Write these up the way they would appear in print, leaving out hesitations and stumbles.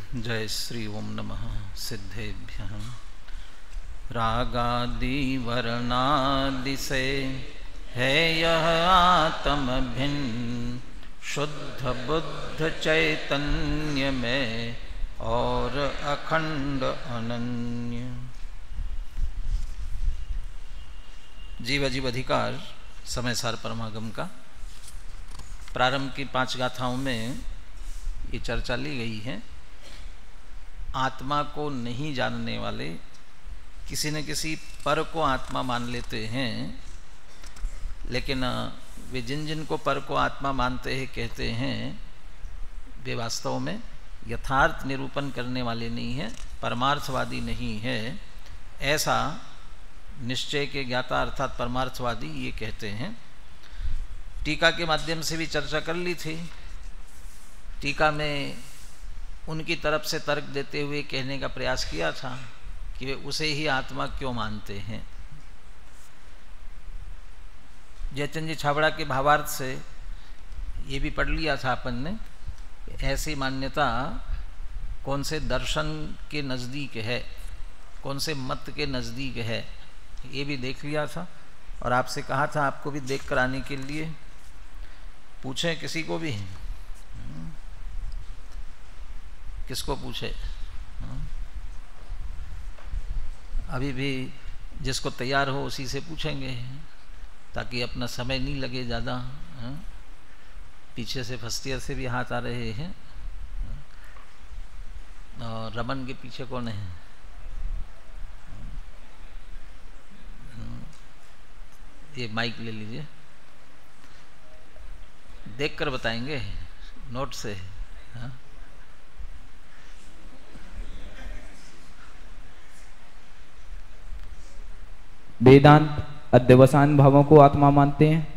जय श्री ओम नमः सिद्धेभ्यः। रागादि वर्णादि से है यह आत्म भिन्न, शुद्ध बुद्ध चैतन्य में और अखंड अनन्य। जीव अजीव अधिकार समय सार परमागम का प्रारंभ की 5 गाथाओं में ये चर्चा ली गई है। आत्मा को नहीं जानने वाले किसी न किसी पर को आत्मा मान लेते हैं, लेकिन वे जिन जिन को पर को आत्मा मानते हैं, कहते हैं, वे वास्तव में यथार्थ निरूपण करने वाले नहीं हैं, परमार्थवादी नहीं है। ऐसा निश्चय के ज्ञाता अर्थात परमार्थवादी ये कहते हैं। टीका के माध्यम से भी चर्चा कर ली थी। टीका में उनकी तरफ से तर्क देते हुए कहने का प्रयास किया था कि वे उसे ही आत्मा क्यों मानते हैं। जयचंद जी छाबड़ा के भावार्थ से ये भी पढ़ लिया था अपन ने। ऐसी मान्यता कौन से दर्शन के नज़दीक है, कौन से मत के नज़दीक है, ये भी देख लिया था। और आपसे कहा था आपको भी देख कर आने के लिए। पूछें किसी को भी, किसको पूछे? अभी भी जिसको तैयार हो उसी से पूछेंगे, ताकि अपना समय नहीं लगे ज़्यादा। पीछे से फस्तियर से भी हाथ आ रहे हैं। और रमन के पीछे कौन है? ये माइक ले लीजिए, देख कर बताएंगे नोट से। हाँ? वेदांत अध्यवसान भावों को आत्मा मानते हैं,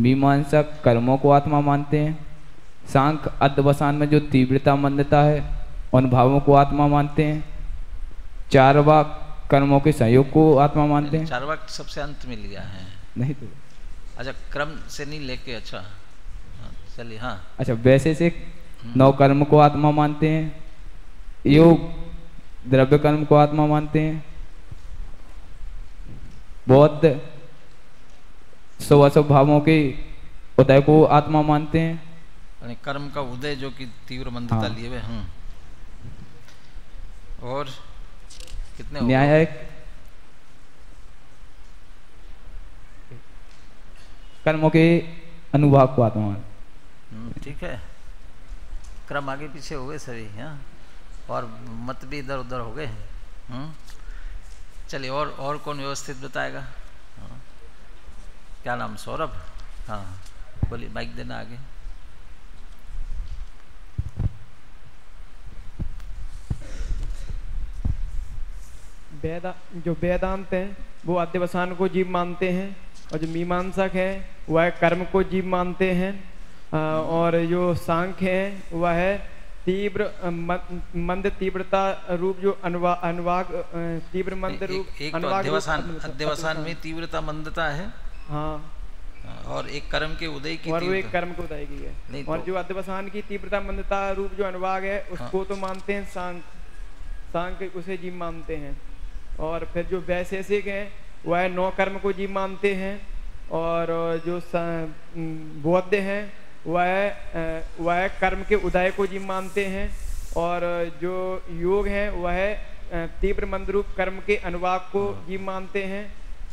मीमांसक कर्मों को आत्मा मानते हैं, सांख्य अध्यवसान में जो तीव्रता मंदता है उन भावों को आत्मा मानते हैं, चारवाक कर्मों के संयोग को आत्मा मानते हैं। चारवाक सबसे अंत में लिया है, नहीं तो अच्छा क्रम से नहीं लेके। अच्छा चलिए। हाँ अच्छा, वैसे से 9 कर्म को आत्मा मानते हैं, योग द्रव्य कर्म को आत्मा मानते हैं, बौद्ध सौ भावों के उदय को आत्मा मानते हैं। कर्म का उदय जो कि तीव्र मंदता लिए हुए। और कितने? न्यायिक कर्मों के अनुभाग को आत्मा मानते। ठीक है, क्रम आगे पीछे हो गए सभी। हाँ, और मत भी इधर उधर हो गए। चलिए, और कौन व्यवस्थित बताएगा? हाँ, क्या नाम? सौरभ। हाँ बोलिए, माइक देना आगे। जो वेदांत है वो अध्यवसान को जीव मानते हैं, और जो मीमांसक है वह कर्म को जीव मानते हैं, और जो सांख्य है वह है तीव्र मंद तीव्रता रूप जो अनुवाग तीव्र मंद रूप। एक तो अध्यवसान में तीव्रता मंदता है। हाँ, और एक कर्म के उदय की, और वो एक कर्म के उदय की है। और जो अध्यवसान की तीव्रता मंदता रूप जो अनुवाग है उसको तो मानते हैं सांख्य उसे जीव मानते हैं। और फिर जो वैशेषिक है वह 9 कर्म को जीव मानते हैं, और जो बौद्ध हैं वह कर्म के उदय को जीव मानते हैं, और जो योग है वह तीव्र मंदरूप कर्म के अनुवाग को जीव मानते हैं,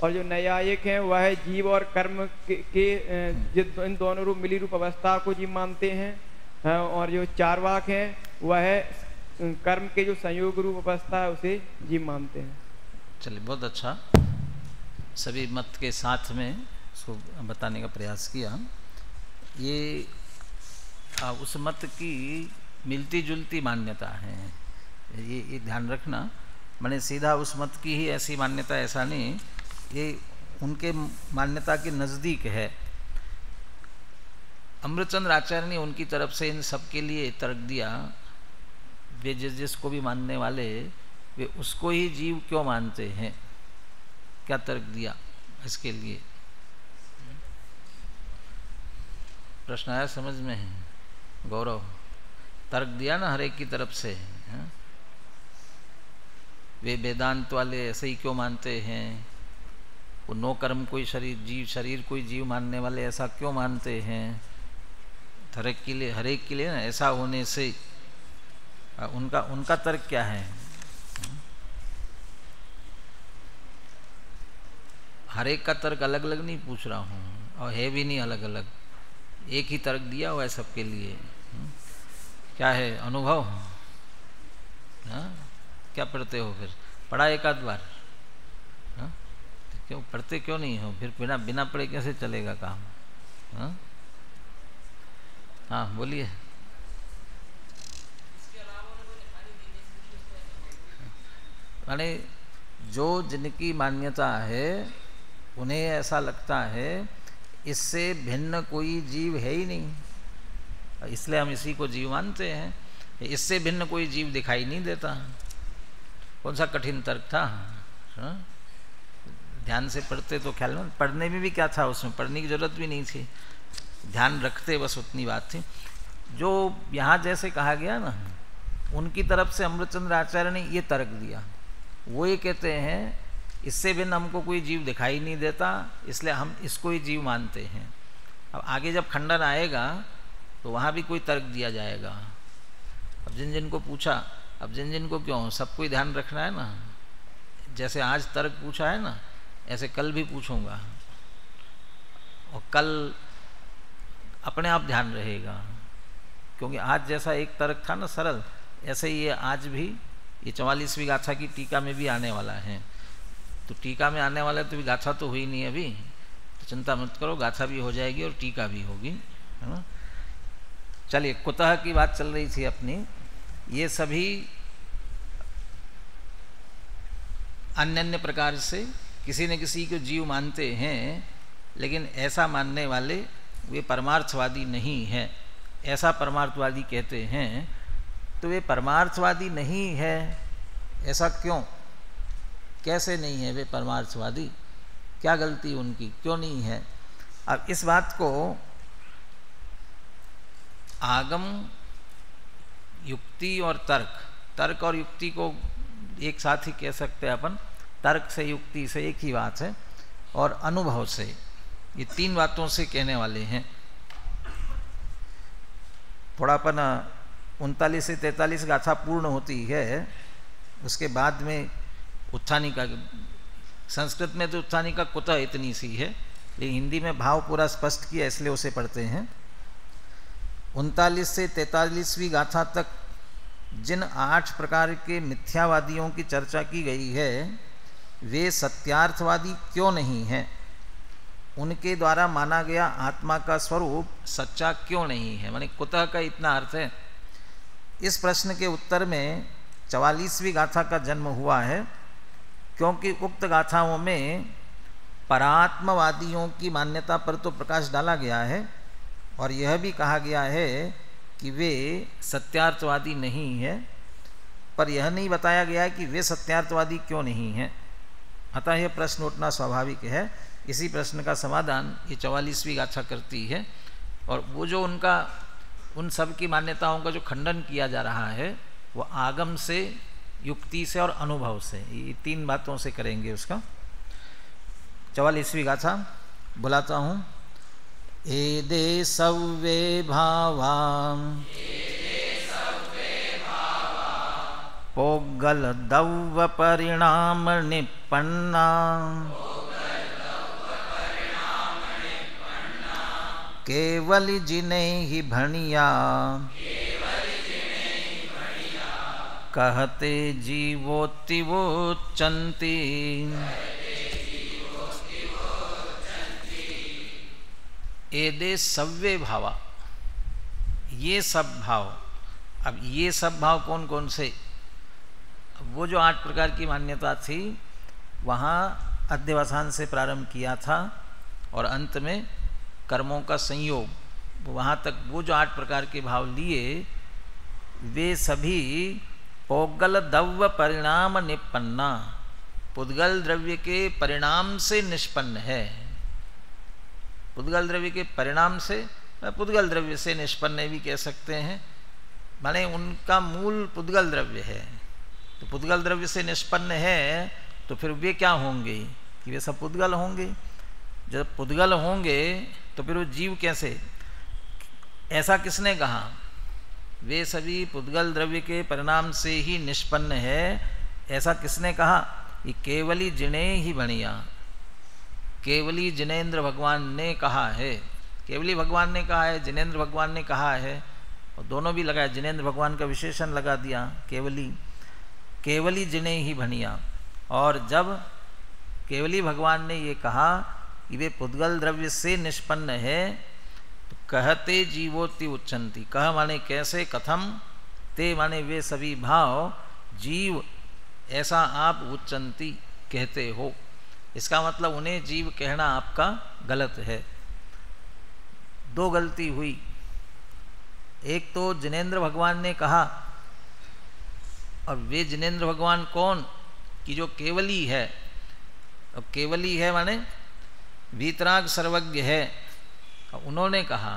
और जो न्यायिक है वह जीव और कर्म के इन दोनों रूप मिली रूप अवस्था को जीव मानते हैं, और जो चारवाक है वह कर्म के जो संयोग रूप अवस्था है उसे जीव मानते हैं। चलिए, बहुत अच्छा। सभी मत के साथ में इसको बताने का प्रयास किया। ये उस मत की मिलती जुलती मान्यता है, ये ध्यान रखना। मैंने सीधा उस मत की ही ऐसी मान्यता, ऐसा नहीं, ये उनके मान्यता के नज़दीक है। अमृतचंद्र आचार्य ने उनकी तरफ से इन सब के लिए तर्क दिया। वे जिसको भी मानने वाले वे उसको ही जीव क्यों मानते हैं, क्या तर्क दिया इसके लिए? प्रश्न आया समझ में? गौरव, तर्क दिया ना हर एक की तरफ से, वे वेदांत वाले ऐसे ही क्यों मानते हैं, वो नो कर्म कोई शरीर कोई जीव मानने वाले ऐसा क्यों मानते हैं। हर एक के लिए ना ऐसा होने से उनका तर्क क्या है। हर एक का तर्क अलग अलग नहीं पूछ रहा हूँ, और है भी नहीं अलग अलग, एक ही तर्क दिया हुआ है सबके लिए। क्या है अनुभव, क्या पढ़ते हो फिर, पढ़ा एक आध बार, क्यों पढ़ते क्यों नहीं हो फिर, बिना पढ़े कैसे चलेगा काम। हाँ बोलिए। माने जो जिनकी मान्यता है उन्हें ऐसा लगता है इससे भिन्न कोई जीव है ही नहीं, इसलिए हम इसी को जीव मानते हैं, इससे भिन्न कोई जीव दिखाई नहीं देता। कौन सा कठिन तर्क था। ध्यान से पढ़ते तो ख्याल में, पढ़ने में भी क्या था, उसमें पढ़ने की जरूरत भी नहीं थी, ध्यान रखते बस उतनी बात थी। जो यहाँ जैसे कहा गया ना, उनकी तरफ से अमृतचंद्र आचार्य ने ये तर्क दिया, वो ये कहते हैं इससे भिन्न हमको कोई जीव दिखाई नहीं देता, इसलिए हम इसको ही जीव मानते हैं। अब आगे जब खंडन आएगा तो वहाँ भी कोई तर्क दिया जाएगा। अब जिन को पूछा, अब जिन को क्यों, सबको ही ध्यान रखना है ना, जैसे आज तर्क पूछा है ना ऐसे कल भी पूछूंगा, और कल अपने आप ध्यान रहेगा, क्योंकि आज जैसा एक तर्क था ना सरल, ऐसे ही ये आज भी ये 44वीं गाथा की टीका में भी आने वाला है। तो टीका में आने वाला है तो भी गाथा तो हुई नहीं अभी, तो चिंता मत करो, गाथा भी हो जाएगी और टीका भी होगी, है ना। चलिए, कुतः की बात चल रही थी अपनी। ये सभी अन्य अन्य प्रकार से किसी न किसी को जीव मानते हैं, लेकिन ऐसा मानने वाले वे परमार्थवादी नहीं है। ऐसा परमार्थवादी कहते हैं, तो वे परमार्थवादी नहीं है, ऐसा क्यों, कैसे नहीं है वे परमार्थवादी, क्या गलती उनकी, क्यों नहीं है। अब इस बात को आगम, युक्ति और तर्क और युक्ति को एक साथ ही कह सकते हैं अपन। तर्क से युक्ति से एक ही बात है, और अनुभव से, ये तीन बातों से कहने वाले हैं। थोड़ा अपन 39 से 43 गाथा पूर्ण होती है, उसके बाद में उत्थानिका, संस्कृत में तो उत्थानिका कुतः इतनी सी है, लेकिन हिंदी में भाव पूरा स्पष्ट किया, इसलिए उसे पढ़ते हैं। 39 से 43वीं गाथा तक जिन 8 प्रकार के मिथ्यावादियों की चर्चा की गई है, वे सत्यार्थवादी क्यों नहीं हैं, उनके द्वारा माना गया आत्मा का स्वरूप सच्चा क्यों नहीं है। माने कुतः का इतना अर्थ है। इस प्रश्न के उत्तर में 44वीं गाथा का जन्म हुआ है, क्योंकि उक्त गाथाओं में परात्मवादियों की मान्यता पर तो प्रकाश डाला गया है, और यह भी कहा गया है कि वे सत्यार्थवादी नहीं है, पर यह नहीं बताया गया है कि वे सत्यार्थवादी क्यों नहीं हैं। अतः यह प्रश्न उठना स्वाभाविक है। इसी प्रश्न का समाधान ये 44वीं गाथा करती है, और वो जो उनका, उन सब की मान्यताओं का जो खंडन किया जा रहा है, वो आगम से, युक्ति से और अनुभव से, ये तीन बातों से करेंगे उसका। 44वीं गाथा बुलाता हूँ। एदे सव्वे भावा पोगल दव्व परिणाम निपन्ना केवल जिन्हें ही भणिया कहते जीवोत्तिवोच्चन्ति। एदे सव्वे भावा, ये सब भाव। अब ये सब भाव कौन कौन से, वो जो 8 प्रकार की मान्यता थी, वहाँ अध्यवसान से प्रारंभ किया था, और अंत में कर्मों का संयोग, वहाँ तक वो जो 8 प्रकार के भाव लिए, वे सभी पोगल द्रव्य परिणाम निपन्ना, पुद्गल द्रव्य के परिणाम से निष्पन्न है। पुद्गल द्रव्य के परिणाम से, पुद्गल द्रव्य से निष्पन्न भी कह सकते हैं। माने उनका मूल पुद्गल द्रव्य है। तो पुद्गल द्रव्य से निष्पन्न है तो फिर वे क्या होंगे कि वे सब पुद्गल होंगे। जब पुद्गल होंगे तो फिर वो जीव कैसे, ऐसा किसने कहा? वे सभी पुद्गल द्रव्य के परिणाम से ही निष्पन्न है, ऐसा किसने कहा? कि केवली जिने ही बणिया, केवली जिनेन्द्र भगवान ने कहा है। केवली भगवान ने कहा है, जिनेन्द्र भगवान ने कहा है, और दोनों भी लगाया, जिनेन्द्र भगवान का विशेषण लगा दिया केवली, केवली जिने ही बणिया। और जब केवली भगवान ने ये कहा कि वे पुद्गल द्रव्य से निष्पन्न है, तो कहते जीवोति उच्चंती, कह माने कैसे, कथम, ते माने वे सभी भाव, जीव ऐसा आप उच्चंती कहते हो। इसका मतलब उन्हें जीव कहना आपका गलत है। दो गलती हुई। एक तो जिनेन्द्र भगवान ने कहा, और वे जिनेन्द्र भगवान कौन? कि जो केवली है। और केवली है माने वीतराग सर्वज्ञ है। और उन्होंने कहा,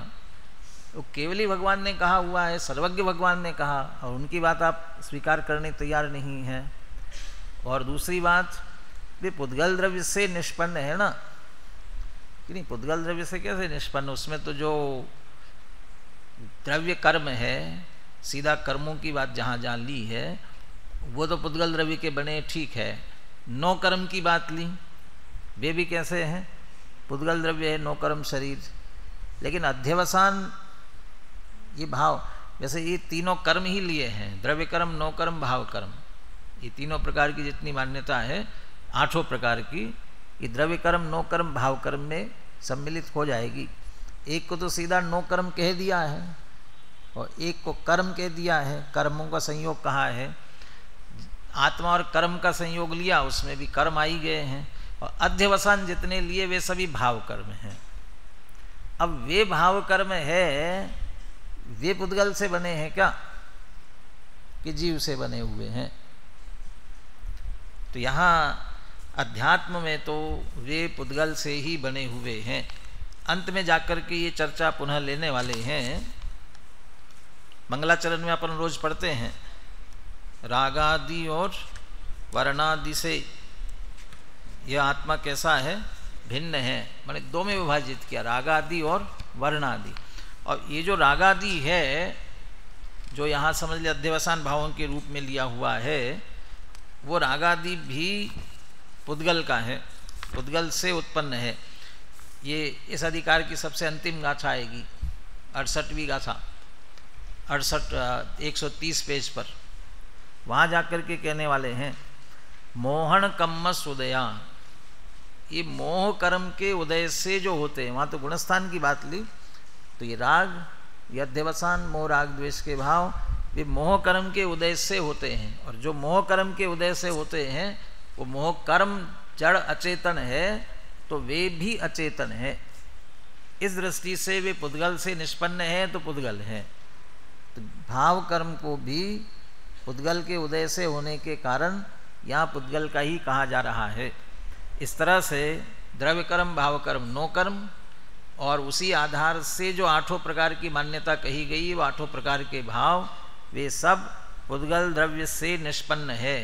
तो केवली भगवान ने कहा हुआ है, सर्वज्ञ भगवान ने कहा, और उनकी बात आप स्वीकार करने तैयार नहीं है। और दूसरी बात, वे पुद्गल द्रव्य से निष्पन्न है ना, कि नहीं? पुद्गल द्रव्य से कैसे निष्पन्न? उसमें तो जो द्रव्य कर्म है, सीधा कर्मों की बात जहाँ जहाँ ली है, वो तो पुद्गल द्रव्य के बने, ठीक है। नो कर्म की बात ली, वे भी कैसे हैं? पुद्गल द्रव्य है, नो कर्म शरीर। लेकिन अध्यवसान ये भाव, वैसे ये तीनों कर्म ही लिए हैं, द्रव्य कर्म, नो कर्म, भाव कर्म। ये तीनों प्रकार की जितनी मान्यता है, 8 प्रकार की, ये द्रव्य कर्म, नो कर्म, भाव कर्म में सम्मिलित हो जाएगी। एक को तो सीधा नो कर्म कह दिया है, और एक को कर्म कह दिया है, कर्मों का संयोग कहा है। आत्मा और कर्म का संयोग लिया, उसमें भी कर्म आई गए हैं। और अध्यवसान जितने लिए वे सभी भाव कर्म हैं। अब वे भाव कर्म है, वे पुद्गल से बने हैं क्या, कि जीव से बने हुए हैं? तो यहाँ अध्यात्म में तो वे पुद्गल से ही बने हुए हैं। अंत में जाकर के ये चर्चा पुनः लेने वाले हैं। मंगलाचरण में अपन रोज पढ़ते हैं, रागादि और वर्णादि से यह आत्मा कैसा है, भिन्न है। मैंने दो में विभाजित किया, रागादि और वर्णादि। और ये जो रागादि है, जो यहाँ समझ लिया अध्यवसान भावों के रूप में लिया हुआ है, वो रागादि भी पुद्गल का है, पुद्गल से उत्पन्न है। ये इस अधिकार की सबसे अंतिम गाथा आएगी, 68वीं गाथा, 130 पेज पर। वहाँ जाकर के कहने वाले हैं, मोहन कम्मस उदया। ये मोह कर्म के उदय से जो होते हैं, वहाँ तो गुणस्थान की बात ली, तो ये राग, ये अध्यवसान, मोह राग द्वेष के भाव, वे मोह कर्म के उदय से होते हैं। और जो मोह कर्म के उदय से होते हैं, वो मोह कर्म जड़ अचेतन है, तो वे भी अचेतन है। इस दृष्टि से वे पुद्गल से निष्पन्न है, तो पुद्गल है। तो भाव कर्म को भी पुद्गल के उदय से होने के कारण यहाँ पुद्गल का ही कहा जा रहा है। इस तरह से द्रव्य कर्म, भाव कर्म, नो कर्म, और उसी आधार से जो 8 प्रकार की मान्यता कही गई, वो 8 प्रकार के भाव, वे सब पुद्गल द्रव्य से निष्पन्न है।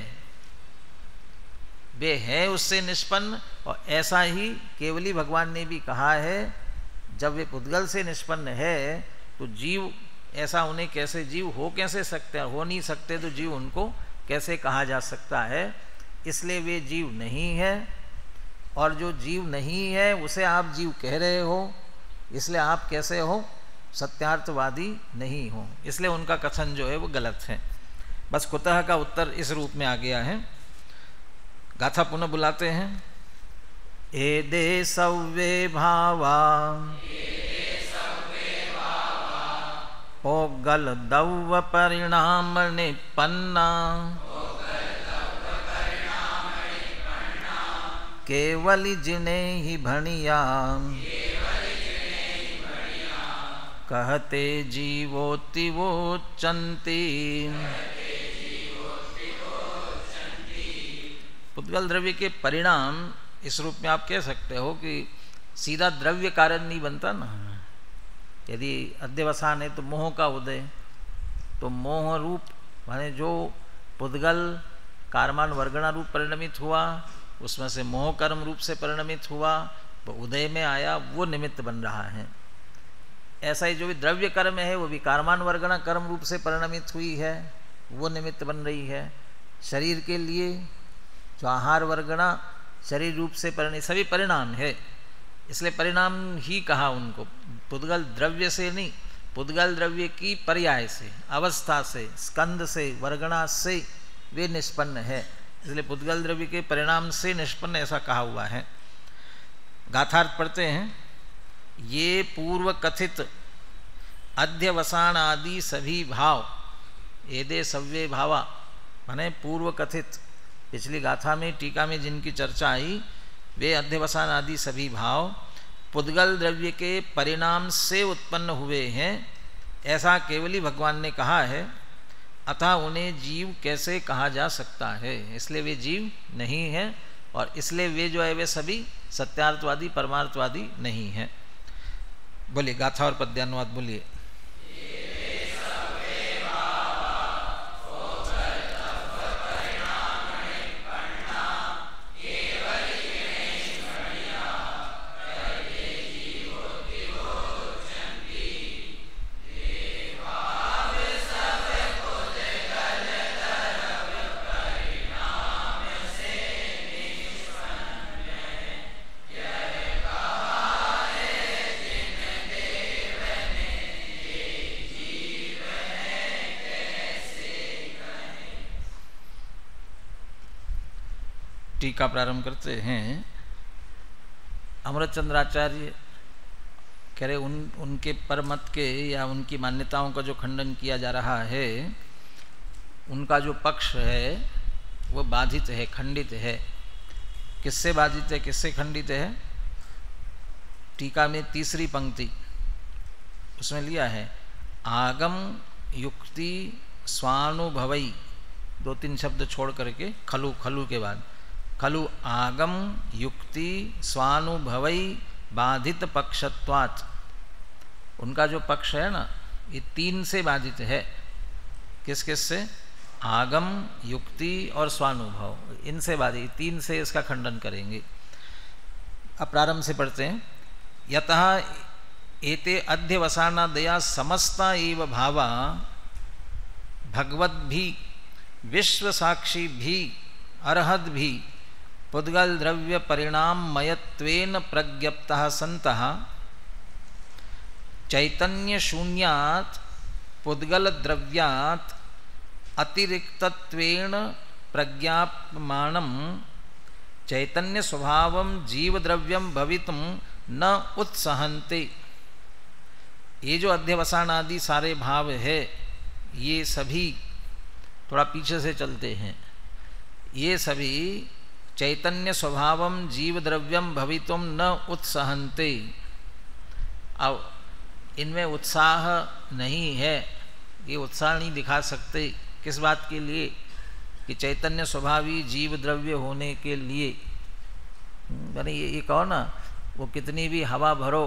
वे है उससे निष्पन्न। और ऐसा ही केवली भगवान ने भी कहा है, जब वे पुद्गल से निष्पन्न है, तो जीव ऐसा उन्हें कैसे, जीव हो कैसे सकते हैं? हो नहीं सकते, तो जीव उनको कैसे कहा जा सकता है? इसलिए वे जीव नहीं है। और जो जीव नहीं है उसे आप जीव कह रहे हो, इसलिए आप कैसे हो? सत्यार्थवादी नहीं हो। इसलिए उनका कथन जो है वो गलत है। बस कुतः का उत्तर इस रूप में आ गया है। गाथा पुनः बुलाते हैं। एदे सव्वे भावा पोगल दव्व परिणाम निपन्ना केवली जिने ही भणिया कहते जीवोति वोचन्ति। पुद्गल द्रव्य के परिणाम इस रूप में आप कह सकते हो कि सीधा द्रव्य कारण नहीं बनता ना। यदि अध्यवसान है तो मोह का उदय, तो मोह रूप माने जो पुद्गल कारमान वर्गणा रूप परिणमित हुआ, उसमें से मोह कर्म रूप से परिणमित हुआ, वो उदय में आया, वो निमित्त बन रहा है। ऐसा ही जो भी द्रव्य कर्म है वो भी कारमान वर्गणा कर्म रूप से परिणमित हुई है, वो निमित्त बन रही है। शरीर के लिए जो आहार वर्गणा शरीर रूप से परिणमित, सभी परिणाम है, इसलिए परिणाम ही कहा उनको। पुद्गल द्रव्य से नहीं, पुद्गल द्रव्य की पर्याय से, अवस्था से, स्कंद से, वर्गणा से वे निष्पन्न है, इसलिए पुद्गल द्रव्य के परिणाम से निष्पन्न ऐसा कहा हुआ है। गाथार्थ पढ़ते हैं, ये पूर्व कथित अध्यवसान आदि सभी भाव, एदे सव्ये भावा माने पूर्व कथित, पिछली गाथा में टीका में जिनकी चर्चा आई, वे अध्यवसान आदि सभी भाव पुद्गल द्रव्य के परिणाम से उत्पन्न हुए हैं, ऐसा केवली भगवान ने कहा है। अतः उन्हें जीव कैसे कहा जा सकता है, इसलिए वे जीव नहीं हैं और इसलिए वे जो है वे सभी सत्यार्थवादी परमार्थवादी नहीं हैं। बोलिए गाथा और पद्यानुवाद बोलिए। टीका प्रारंभ करते हैं। अमृतचंद्राचार्य कह रहे उनके परमत के या उनकी मान्यताओं का जो खंडन किया जा रहा है, उनका जो पक्ष है वो बाधित है, खंडित है। किससे बाधित है, किससे खंडित है? टीका में तीसरी पंक्ति उसमें लिया है, आगम युक्ति स्वानुभवई, 2-3 शब्द छोड़ करके खलु, खलु के बाद खलु आगम युक्ति स्वानुभवई बाधित पक्षत्वात्, उनका जो पक्ष है ना ये 3 से बाधित है। किस किस से? आगम, युक्ति और स्वानुभव, इनसे बाधित, 3 से इसका खंडन करेंगे। अब प्रारंभ से पढ़ते हैं। यतः एते अध्यवसानादया समस्ता एव भावा भगवद भी विश्व साक्षी भी अर्हद भी पुद्गल द्रव्य परिणाम मयत्वेन प्रज्ञप्तः सन्तः चैतन्य शून्यात् पुद्गल द्रव्यात् अतिरिक्तत्वेन प्रज्ञाप्यमानं चैतन्य स्वभावं जीव द्रव्यं भवितुं न उत्सहन्ते। ये जो अध्यवसान आदि सारे भाव है, ये सभी थोड़ा पीछे से चलते हैं, ये सभी चैतन्य स्वभावम जीव द्रव्यम भवितुम न उत्सहन्ते। अब इनमें उत्साह नहीं है, ये उत्साह नहीं दिखा सकते। किस बात के लिए? कि चैतन्य स्वभावी जीव द्रव्य होने के लिए। यानी ये कहो ना, वो कितनी भी हवा भरो,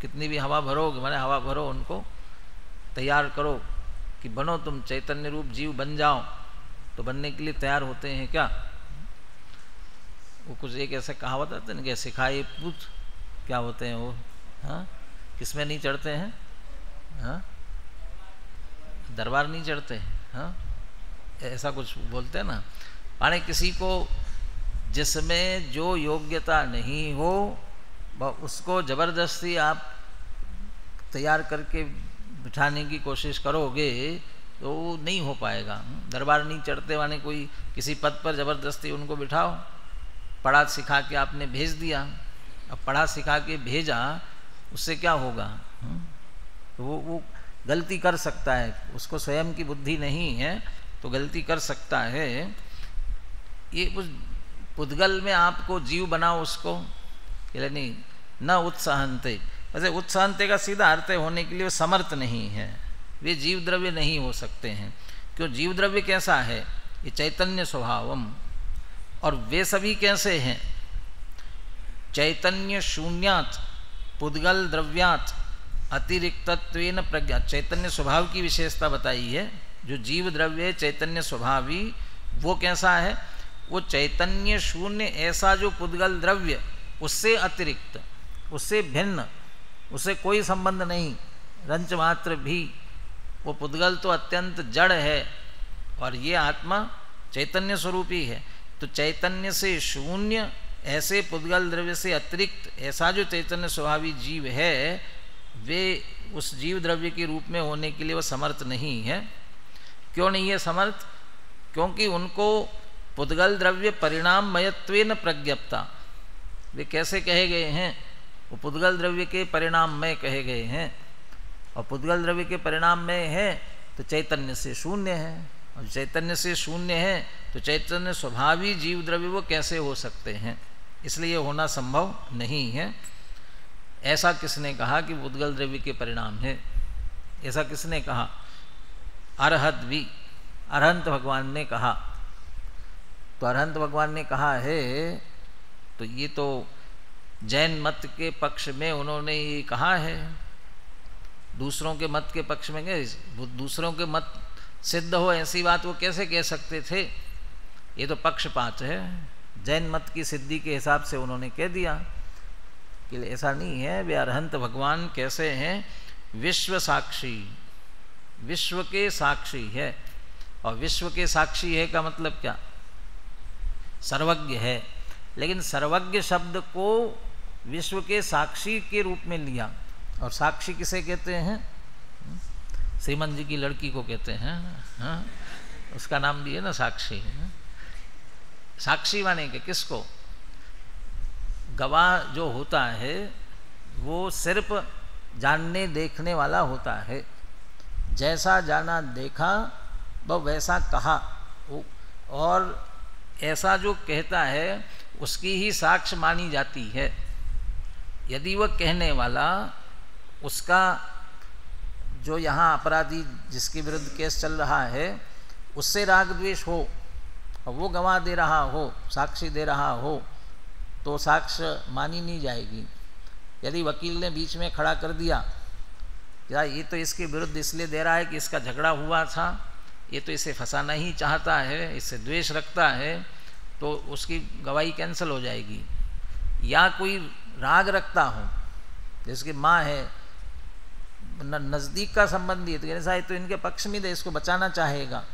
कितनी भी हवा भरोगे, माने हवा भरो, उनको तैयार करो कि बनो, तुम चैतन्य रूप जीव बन जाओ, तो बनने के लिए तैयार होते हैं क्या? वो कुछ एक ऐसे कहावत आते हैं ना कि सिखाए पूत क्या होते हैं वो, हाँ, किसमें नहीं चढ़ते हैं? हाँ, दरबार नहीं चढ़ते हैं, हाँ, ऐसा कुछ बोलते हैं ना। माने किसी को जिसमें जो योग्यता नहीं हो उसको जबरदस्ती आप तैयार करके बिठाने की कोशिश करोगे तो नहीं हो पाएगा। दरबार नहीं चढ़ते माने कोई किसी पद पर जबरदस्ती उनको बिठाओ, पढ़ा सिखा के आपने भेज दिया, अब पढ़ा सिखा के भेजा, उससे क्या होगा? तो वो गलती कर सकता है, उसको स्वयं की बुद्धि नहीं है तो गलती कर सकता है। ये उस पुद्गल में आपको जीव बनाओ उसको, नहीं, न उत्साहन्ते। वैसे उत्साहन्ते का सीधा अर्थ होने के लिए समर्थ नहीं है, वे जीव द्रव्य नहीं हो सकते हैं। क्यों? जीव द्रव्य कैसा है? ये चैतन्य स्वभावम। और वे सभी कैसे हैं? चैतन्य शून्यात् पुद्गल द्रव्यात् अतिरिक्तत्वेन प्रज्ञा, चैतन्य स्वभाव की विशेषता बताई है। जो जीव द्रव्य चैतन्य स्वभावी, वो कैसा है? वो चैतन्य शून्य ऐसा जो पुद्गल द्रव्य, उससे अतिरिक्त, उससे भिन्न, उससे कोई संबंध नहीं, रंच मात्र भी। वो पुद्गल तो अत्यंत जड़ है और ये आत्मा चैतन्य स्वरूपी है। तो चैतन्य से शून्य ऐसे पुद्गल द्रव्य से अतिरिक्त ऐसा जो चैतन्य स्वभावी जीव है, वे उस जीव द्रव्य के रूप में होने के लिए वो समर्थ नहीं है। क्यों नहीं है समर्थ? क्योंकि उनको पुद्गल द्रव्य परिणाममयत्वेन प्रज्ञप्ता, वे कैसे कहे गए हैं? वो पुद्गल द्रव्य के परिणाममय कहे गए हैं, और पुद्गल द्रव्य के परिणाममय है तो चैतन्य से शून्य है, और चैतन्य से शून्य है तो चैतन्य स्वभावी जीव द्रव्य वो कैसे हो सकते हैं? इसलिए होना संभव नहीं है। ऐसा किसने कहा कि पुद्गल द्रव्य के परिणाम है? ऐसा किसने कहा? अरहत भी, अरहंत भगवान ने कहा। तो अरहंत भगवान ने कहा है, तो ये तो जैन मत के पक्ष में उन्होंने ये कहा है। दूसरों के मत के पक्ष में गए, दूसरों के मत सिद्ध हो ऐसी बात वो कैसे कह सकते थे? ये तो पक्षपात है। जैन मत की सिद्धि के हिसाब से उन्होंने कह दिया कि ऐसा नहीं है। वे अरहंत भगवान कैसे हैं? विश्व साक्षी, विश्व के साक्षी है। और विश्व के साक्षी है का मतलब क्या? सर्वज्ञ है। लेकिन सर्वज्ञ शब्द को विश्व के साक्षी के रूप में लिया। और साक्षी किसे कहते हैं? श्रीमंत जी की लड़की को कहते हैं। हाँ, उसका नाम भी है ना साक्षी। साक्षी माने के किसको? गवाह जो होता है वो सिर्फ जानने देखने वाला होता है। जैसा जाना देखा वह वैसा कहा, और ऐसा जो कहता है उसकी ही साक्ष्य मानी जाती है। यदि वह कहने वाला, उसका जो यहाँ अपराधी जिसके विरुद्ध केस चल रहा है, उससे राग द्वेष हो और वो गवाह दे रहा हो, साक्षी दे रहा हो, तो साक्ष्य मानी नहीं जाएगी। यदि वकील ने बीच में खड़ा कर दिया, या ये तो इसके विरुद्ध इसलिए दे रहा है कि इसका झगड़ा हुआ था, ये तो इसे फंसाना ही चाहता है, इससे द्वेष रखता है, तो उसकी गवाही कैंसिल हो जाएगी। या कोई राग रखता हो, जिसकी माँ है, नज़दीक का संबंधी है, तो ऐसा है तो इनके पक्ष में दे, इसको बचाना चाहेगा।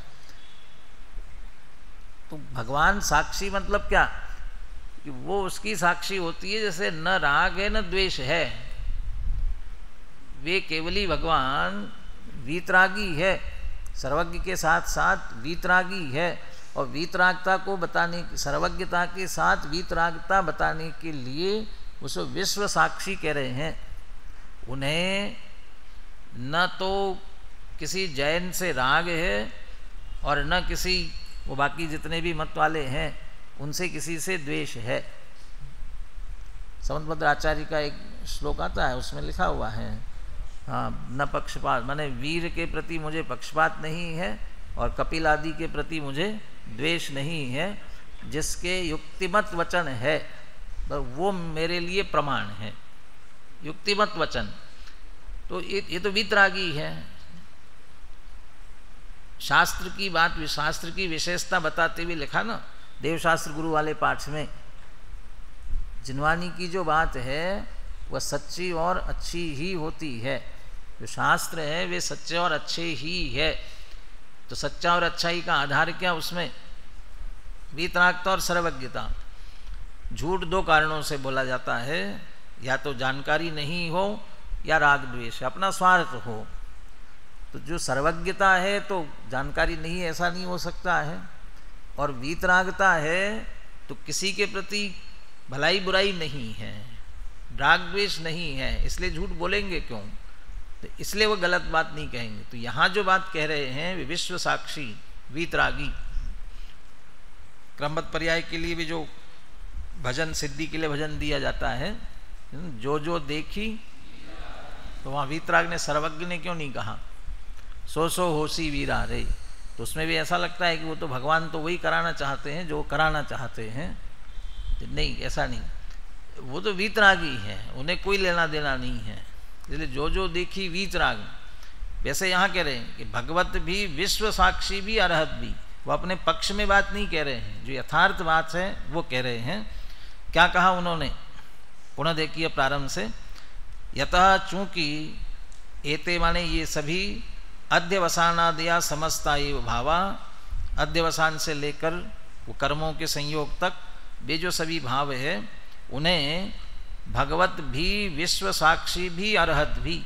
तो भगवान साक्षी मतलब क्या? कि वो उसकी साक्षी होती है जैसे न राग है न द्वेष है। वे केवली भगवान वीतरागी है, सर्वज्ञ के साथ साथ वीतरागी है। और वीतरागता को बताने, सर्वज्ञता के साथ वीतरागता बताने के लिए उसको विश्व साक्षी कह रहे हैं। उन्हें न तो किसी जैन से राग है और न किसी, वो बाकी जितने भी मत वाले हैं उनसे किसी से द्वेष है। समंतभद्र आचार्य का एक श्लोक आता है, उसमें लिखा हुआ है, हाँ, न पक्षपात, माने वीर के प्रति मुझे पक्षपात नहीं है और कपिल आदि के प्रति मुझे द्वेष नहीं है। जिसके युक्तिमत वचन है वो मेरे लिए प्रमाण है। युक्तिमत वचन तो ये तो वीतरागी है। शास्त्र की बात, शास्त्र की विशेषता बताते हुए लिखा ना देवशास्त्र गुरु वाले पाठ में, जिनवानी की जो बात है वह सच्ची और अच्छी ही होती है। जो शास्त्र है वे सच्चे और अच्छे ही है। तो सच्चा और अच्छाई का आधार क्या? उसमें वीतरागता और सर्वज्ञता। झूठ दो कारणों से बोला जाता है, या तो जानकारी नहीं हो या राग द्वेष, अपना स्वार्थ हो। तो जो सर्वज्ञता है तो जानकारी नहीं, ऐसा नहीं हो सकता है। और वीतरागता है तो किसी के प्रति भलाई बुराई नहीं है, राग द्वेष नहीं है, इसलिए झूठ बोलेंगे क्यों? तो इसलिए वो गलत बात नहीं कहेंगे। तो यहाँ जो बात कह रहे हैं वे विश्व साक्षी वीतरागी। क्रमबद्ध पर्याय के लिए भी जो भजन सिद्धि के लिए भजन दिया जाता है, जो जो देखी, तो वहाँ वीतराग ने, सर्वज्ञ ने क्यों नहीं कहा सो सो होसी वीरा रे? तो उसमें भी ऐसा लगता है कि वो तो भगवान तो वही कराना चाहते हैं जो कराना चाहते हैं। नहीं, ऐसा नहीं, वो तो वीतरागी है, उन्हें कोई लेना देना नहीं है। इसलिए जो जो देखी वीतराग। वैसे यहाँ कह रहे हैं कि भगवत भी विश्व साक्षी भी अरहत भी, वो अपने पक्ष में बात नहीं कह रहे हैं, जो यथार्थ बात है वो कह रहे हैं। क्या कहा उन्होंने, पुनः देखिए प्रारंभ से। यतः चूंकि एते माने ये सभी अध्यवसानादया समस्ता एव भावा, अध्यवसान से लेकर वो कर्मों के संयोग तक वे जो सभी भाव है उन्हें भगवत भी विश्व साक्षी भी अरहत भी,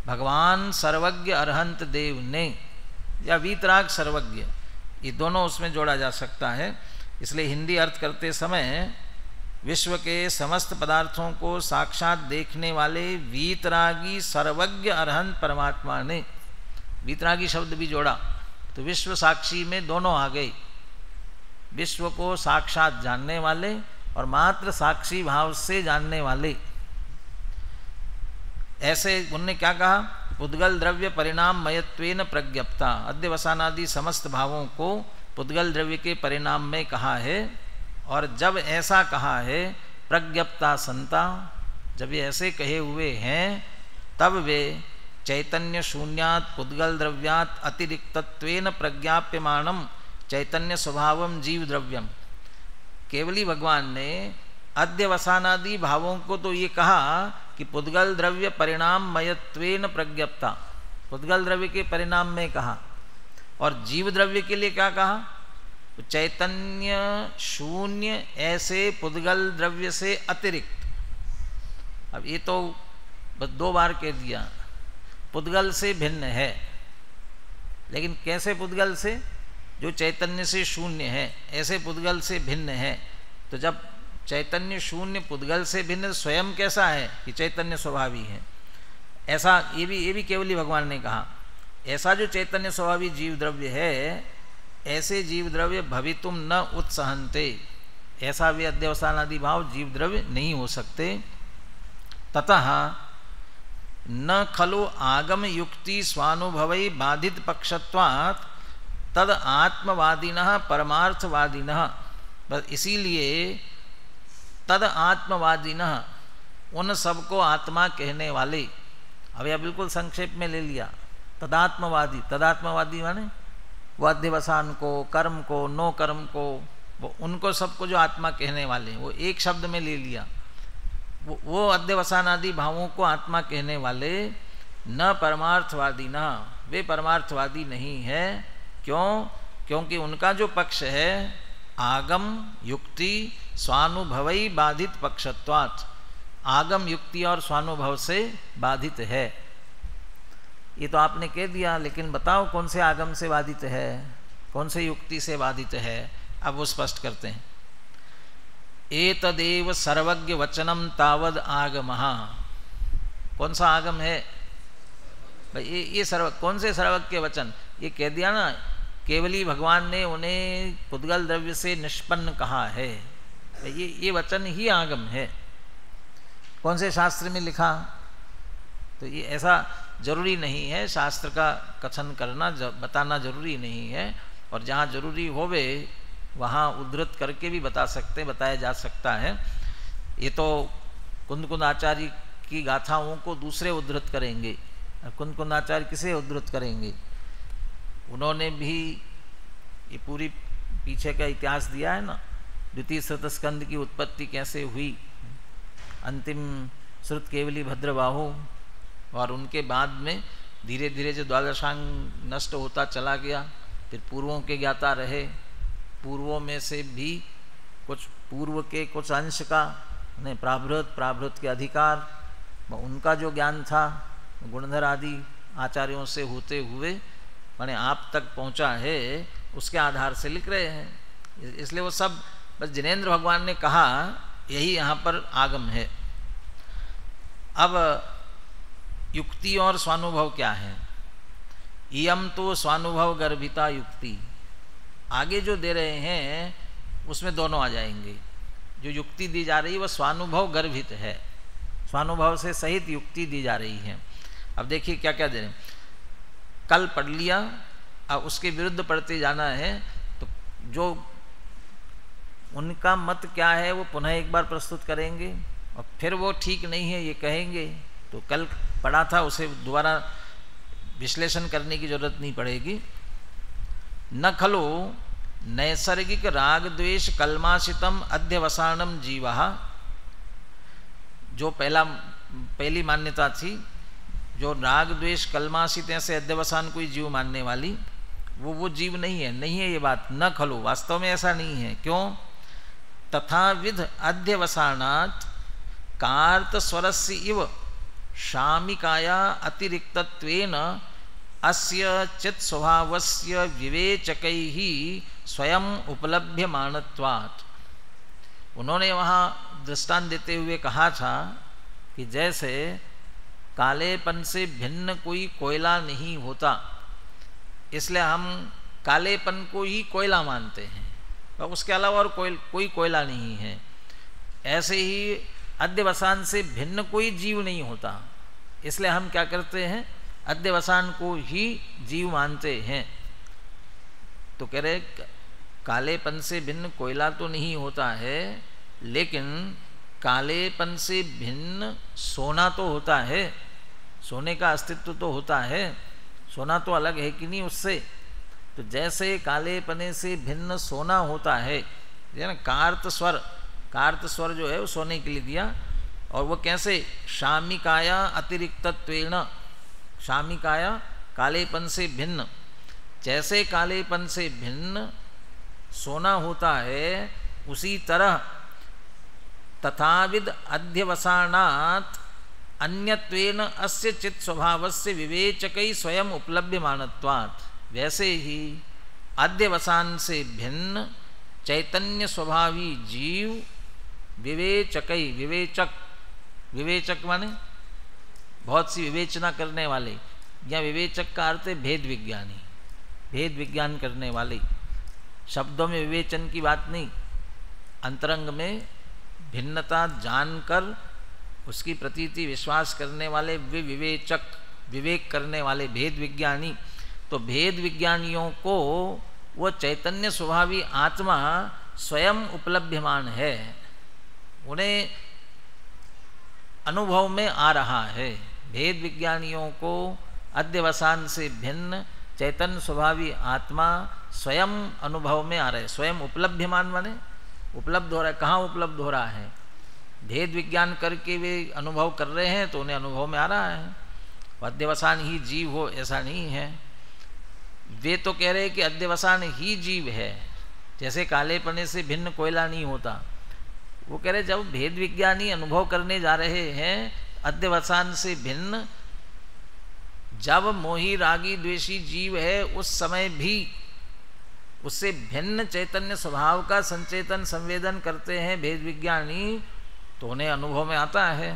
भगवान सर्वज्ञ अरहंत देव ने, या वीतराग सर्वज्ञ, ये दोनों उसमें जोड़ा जा सकता है। इसलिए हिंदी अर्थ करते समय विश्व के समस्त पदार्थों को साक्षात देखने वाले वीतरागी सर्वज्ञ अरहंत परमात्मा ने, वीतरागी शब्द भी जोड़ा तो विश्व साक्षी में दोनों आ गए, विश्व को साक्षात जानने वाले और मात्र साक्षी भाव से जानने वाले। ऐसे उनने क्या कहा, पुद्गल द्रव्य परिणाम मयत्वेन प्रज्ञप्ता, अध्यवसानादि समस्त भावों को पुद्गल द्रव्य के परिणाम में कहा है। और जब ऐसा कहा है प्रज्ञप्ता संता, जब ये ऐसे कहे हुए हैं तब वे चैतन्य शून्यात् पुद्गल द्रव्यात् अतिरिक्तत्वेन प्रज्ञाप्यमानम चैतन्य स्वभावम जीव द्रव्यम, केवली भगवान ने अध्यवसानादि भावों को तो ये कहा कि पुद्गल द्रव्य परिणाम मयत्वेन प्रज्ञप्ता, पुद्गल द्रव्य के परिणाम में कहा, और जीव द्रव्य के लिए क्या कहा, चैतन्य शून्य ऐसे पुद्गल द्रव्य से अतिरिक्त। अब ये तो बस 2 बार कह दिया, पुद्गल से भिन्न है, लेकिन कैसे पुद्गल से, जो चैतन्य से शून्य है ऐसे पुद्गल से भिन्न है। तो जब चैतन्य शून्य पुद्गल से भिन्न, स्वयं कैसा है कि चैतन्य स्वभावी है, ऐसा ये भी केवली भगवान ने कहा। ऐसा जो चैतन्य स्वभावी जीव द्रव्य है, ऐसे जीव द्रव्य भवितुम न उत्सहन्ते, ऐसा वे अध्यवसान आदि भाव जीव द्रव्य नहीं हो सकते। ततः न खलु आगम युक्ति स्वानुभवै बाधित पक्षत्वात् तद आत्मवादिनः परमार्थवादिनः, बस इसीलिए तद आत्मवादिनः, उन सबको आत्मा कहने वाले। अब यह बिल्कुल संक्षेप में ले लिया, तदात्मवादी, तदात्मवादी माने वो अध्यवसान को, कर्म को, नो कर्म को, वो उनको सबको जो आत्मा कहने वाले, वो एक शब्द में ले लिया। वो अध्यवसान आदि भावों को आत्मा कहने वाले न परमार्थवादी, न वे परमार्थवादी नहीं है। क्यों? क्योंकि उनका जो पक्ष है आगम युक्ति स्वानुभवई बाधित पक्षत्वात्, आगम युक्ति और स्वानुभव से बाधित है। ये तो आपने कह दिया, लेकिन बताओ कौन से आगम से बाधित है, कौन से युक्ति से बाधित है। अब वो स्पष्ट करते हैं। एतदेव सर्वज्ञ वचनम तावद आगमः, कौन सा आगम है भाई, ये कौन से सर्वज्ञ वचन, ये कह दिया ना, केवली भगवान ने उन्हें पुद्गल द्रव्य से निष्पन्न कहा है, ये वचन ही आगम है। कौन से शास्त्र में लिखा, तो ये ऐसा जरूरी नहीं है, शास्त्र का कथन करना बताना जरूरी नहीं है, और जहाँ जरूरी होवे वहाँ उद्धृत करके भी बताया जा सकता है। ये तो कुंद आचार्य की गाथाओं को दूसरे उद्धृत करेंगे, कुंद आचार्य किसे उद्धृत करेंगे, उन्होंने भी ये पूरी पीछे का इतिहास दिया है ना, द्वितीय श्रुत स्कंद की उत्पत्ति कैसे हुई, अंतिम श्रुत केवली भद्रबाहु, और उनके बाद में धीरे धीरे जो द्वादशांग नष्ट होता चला गया, फिर पूर्वों के ज्ञाता रहे, पूर्वों में से भी कुछ पूर्व के कुछ अंश का नहीं प्राभृत के अधिकार, उनका जो ज्ञान था गुणधर आदि आचार्यों से होते हुए माने आप तक पहुंचा है, उसके आधार से लिख रहे हैं। इसलिए वो सब बस जिनेन्द्र भगवान ने कहा, यही यहाँ पर आगम है। अब युक्ति और स्वानुभव क्या है, इयम तो स्वानुभव गर्भिता युक्ति, आगे जो दे रहे हैं उसमें दोनों आ जाएंगे। जो युक्ति दी जा रही है वह स्वानुभव गर्भित है, स्वानुभव से सहित युक्ति दी जा रही है। अब देखिए क्या क्या दे रहे हैं, कल पढ़ लिया, अब उसके विरुद्ध पढ़ते जाना है, तो जो उनका मत क्या है वो पुनः एक बार प्रस्तुत करेंगे, और फिर वो ठीक नहीं है ये कहेंगे, तो कल पढ़ा था, उसे दोबारा विश्लेषण करने की जरूरत नहीं पड़ेगी। न खलो नैसर्गिक राग द्वेष कल्माशितम अध्यवसानम जीवः, जो पहली मान्यता थी, जो राग द्वेष कल्माशित ऐसे अध्यवसान कोई जीव मानने वाली, वो जीव नहीं है ये बात। न खलो, वास्तव में ऐसा नहीं है। क्यों? तथा विध अध्यवसानात् कार्त स्वरस्य इव शामिकाया अतिरिक्तत्वेन अस्य चित् स्वभावस्य विवेचकैः स्वयं उपलभ्यमानत्वात्। उन्होंने वहाँ दृष्टांत देते हुए कहा था कि जैसे कालेपन से भिन्न कोई कोयला नहीं होता, इसलिए हम कालेपन को ही कोयला मानते हैं, और उसके अलावा और कोई कोयला नहीं है। ऐसे ही अध्यवसान से भिन्न कोई जीव नहीं होता, इसलिए हम क्या करते हैं, अध्यवसान को ही जीव मानते हैं। तो कह रहे कालेपन से भिन्न कोयला तो नहीं होता है, लेकिन कालेपन से भिन्न सोना तो होता है, सोने का अस्तित्व तो होता है, सोना तो अलग है कि नहीं उससे। तो जैसे कालेपने से भिन्न सोना होता है ना, कार्त स्वर जो है वो सोने के लिए दिया, और वो कैसे, शामिकाया अतिरिक्तत्वेन, शामिकाया कालेपन से भिन्न, जैसे कालेपन से भिन्न सोना होता है, उसी तरह तथाविद अध्यवसानात् अन्यत्वेन अस्य चित् स्वभावस्य विवेचकै स्वयं उपलभ्यमानत्वात्। वैसे ही अध्यवसान से भिन्न चैतन्य स्वभावी जीव विवेचकै, विवेचक माने बहुत सी विवेचना करने वाले, या विवेचक का अर्थ है भेद विज्ञानी, भेद विज्ञान करने वाले। शब्दों में विवेचन की बात नहीं, अंतरंग में भिन्नता जानकर उसकी प्रतीति विश्वास करने वाले वे विवेचक, विवेक करने वाले भेद विज्ञानी। तो भेद विज्ञानियों को वो चैतन्य स्वभावी आत्मा स्वयं उपलभ्यमान है, उन्हें अनुभव में आ रहा है। भेद विज्ञानियों को अध्यवसान से भिन्न चैतन्य स्वभावी आत्मा स्वयं अनुभव में आ रहे, स्वयं उपलभ्यमान माने उपलब्ध हो रहा है। कहाँ उपलब्ध हो रहा है? भेद विज्ञान करके वे अनुभव कर रहे हैं, तो उन्हें अनुभव में आ रहा है। अध्यवसान ही जीव हो ऐसा नहीं है। वे तो कह रहे हैं कि अध्यवसान ही जीव है, जैसे कालेपने से भिन्न कोयला नहीं होता। वो कह रहे जब भेद विज्ञानी अनुभव करने जा रहे हैं अध्यवसान से भिन्न, जब मोही रागी द्वेषी जीव है उस समय भी उससे भिन्न चैतन्य स्वभाव का संचेतन संवेदन करते हैं भेद विज्ञानी, तो उन्हें अनुभव में आता है।